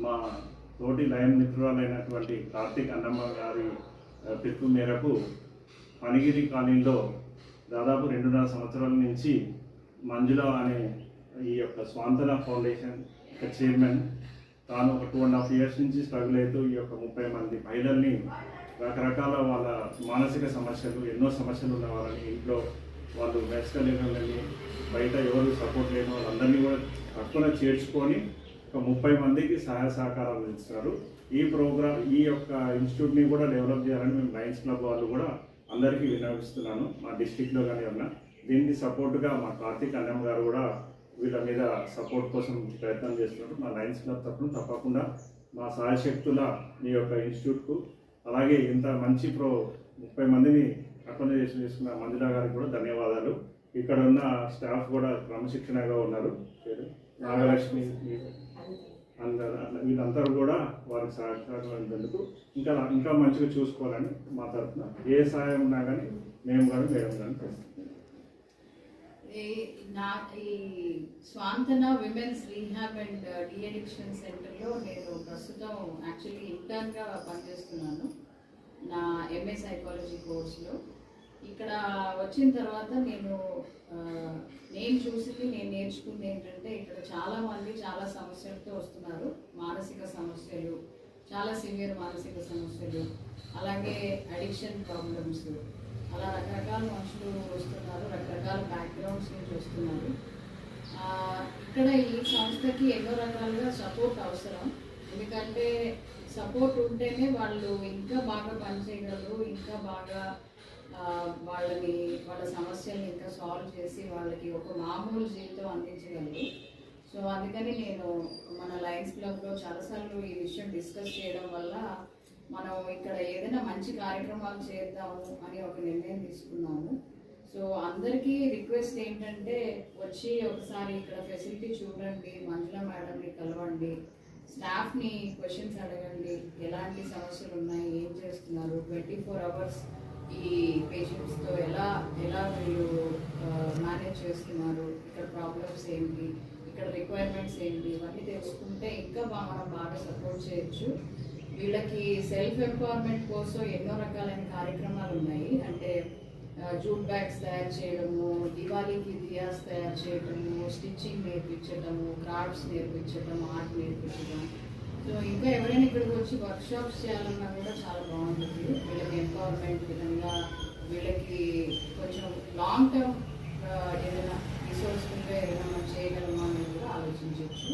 మా తోటి లైన్ మిత్రురాలైనటువంటి కార్తీక్ అన్నమ్మ గారి పిలుపు మేరకు పనిగిరి కాలనీలో దాదాపు 2.5 సంవత్సరాల నుంచి మంజుల అనే ఈ యొక్క స్వాంతన ఫౌండేషన్ యొక్క చైర్మన్ తాను ఒక 2.5 years నుంచి స్ట్రగుల్ అవుతూ ఈ యొక్క 30 మంది మహిళల్ని రకరకాల వాళ్ళ మానసిక సమస్యలు, ఎన్నో సమస్యలు ఉన్న వాళ్ళని, ఇంట్లో వాళ్ళు వేసుకోలేని, బయట ఎవరు సపోర్ట్ లేని వాళ్ళందరినీ కూడా తక్కువ చేర్చుకొని ఒక 30 మందికి సహాయ సహకారాలు ఇస్తారు. ఈ యొక్క ఇన్స్టిట్యూట్ని కూడా డెవలప్ చేయాలని మేము లయన్స్ క్లబ్ వాళ్ళు కూడా అందరికీ విన్నవిస్తున్నాను. మా డిస్టిక్లో కానీ ఉన్నా దీనికి సపోర్ట్గా మా కార్తీక్ అన్నమ్మ గారు కూడా వీళ్ళ మీద సపోర్ట్ కోసం ప్రయత్నం చేస్తున్నారు. మా లయన్స్ క్లబ్ తరఫున తప్పకుండా మా సాయశక్తుల ఈ యొక్క ఇన్స్టిట్యూట్కు, అలాగే ఇంత మంచి 30 మందిని అకామిడేషన్ చేసుకున్న మంజుల గారికి కూడా ధన్యవాదాలు. ఇక్కడ ఉన్న స్టాఫ్ కూడా క్రమశిక్షణగా ఉన్నారు. నాగలక్ష్మి వీళ్ళందరూ కూడా వారికి సహకరించేందుకు ఇంకా మంచిగా చూసుకోవాలని మా తరఫున ఏ సహాయం ఉన్నా కానీ మేము కానీ మేడం కానీ చేస్తాం. ఈ Swanthana women's rehab and de addiction సెంటర్లో నేను ప్రస్తుతం యాక్చువల్లీ ఇంటర్న్గా పనిచేస్తున్నాను నా ఎంఏ సైకాలజీ కోర్సులో. ఇక్కడ వచ్చిన తర్వాత నేను చూసింది, నేను నేర్చుకుంది ఏంటంటే ఇక్కడ చాలామంది చాలా సమస్యలతో వస్తున్నారు. మానసిక సమస్యలు, చాలా సివియర్ మానసిక సమస్యలు, అలాగే అడిక్షన్ ప్రాబ్లమ్స్, అలా రకరకాల మనుషులు వస్తున్నారు, రకరకాల బ్యాక్గ్రౌండ్స్ నుంచి వస్తున్నారు. ఇక్కడ ఈ సంస్థకి ఎన్నో రకాలుగా సపోర్ట్ అవసరం. ఎందుకంటే సపోర్ట్ ఉంటేనే వాళ్ళు ఇంకా బాగా పనిచేయగలరు, ఇంకా బాగా వాళ్ళ సమస్యల్ని ఇంకా సాల్వ్ చేసి వాళ్ళకి ఒక మామూలు జీవితం అందించగలరు. సో అందుకని నేను మన లయన్స్ క్లబ్లో చాలాసార్లు ఈ విషయం డిస్కస్ చేయడం వల్ల మనం ఇక్కడ ఏదైనా మంచి కార్యక్రమాలు చేద్దాము అని ఒక నిర్ణయం తీసుకున్నాము. సో అందరికీ రిక్వెస్ట్ ఏంటంటే వచ్చి ఒకసారి ఇక్కడ ఫెసిలిటీ చూడండి, మంజుల మేడంని కలవండి, స్టాఫ్ని క్వశ్చన్స్ అడగండి, ఎలాంటి సమస్యలు ఉన్నాయి, ఏం చేస్తున్నారు, 24 hours ఈ పేషెంట్స్తో ఎలా వీళ్ళు మేనేజ్ చేస్తున్నారు, ఇక్కడ ప్రాబ్లమ్స్ ఏంటి, ఇక్కడ రిక్వైర్మెంట్స్ ఏంటి, ఇవన్నీ తెలుసుకుంటే ఇంకా మనం బాగా సపోర్ట్ చేయొచ్చు. వీళ్ళకి సెల్ఫ్ ఎంపవర్మెంట్ కోసం ఎన్నో రకాలైన కార్యక్రమాలు ఉన్నాయి. అంటే జూట్ బ్యాగ్స్ తయారు చేయడము, దివాళీకి దియాస్ తయారు చేయడము, స్టిచ్చింగ్ నేర్పించడము, క్రాఫ్ట్స్ నేర్పించడం, ఆర్ట్ నేర్పించడం. సో ఇంకా ఎవరైనా ఇక్కడికి వచ్చి వర్క్షాప్స్ చేయాలన్నా కూడా చాలా బాగుంటుంది. వీళ్ళకి ఎంపవర్మెంట్ విధంగా వీళ్ళకి కొంచెం లాంగ్ టర్మ్ ఏదైనా రిసోర్స్ఫుల్గా ఏదైనా మనం చేయగలమా అనేది కూడా ఆలోచించవచ్చు.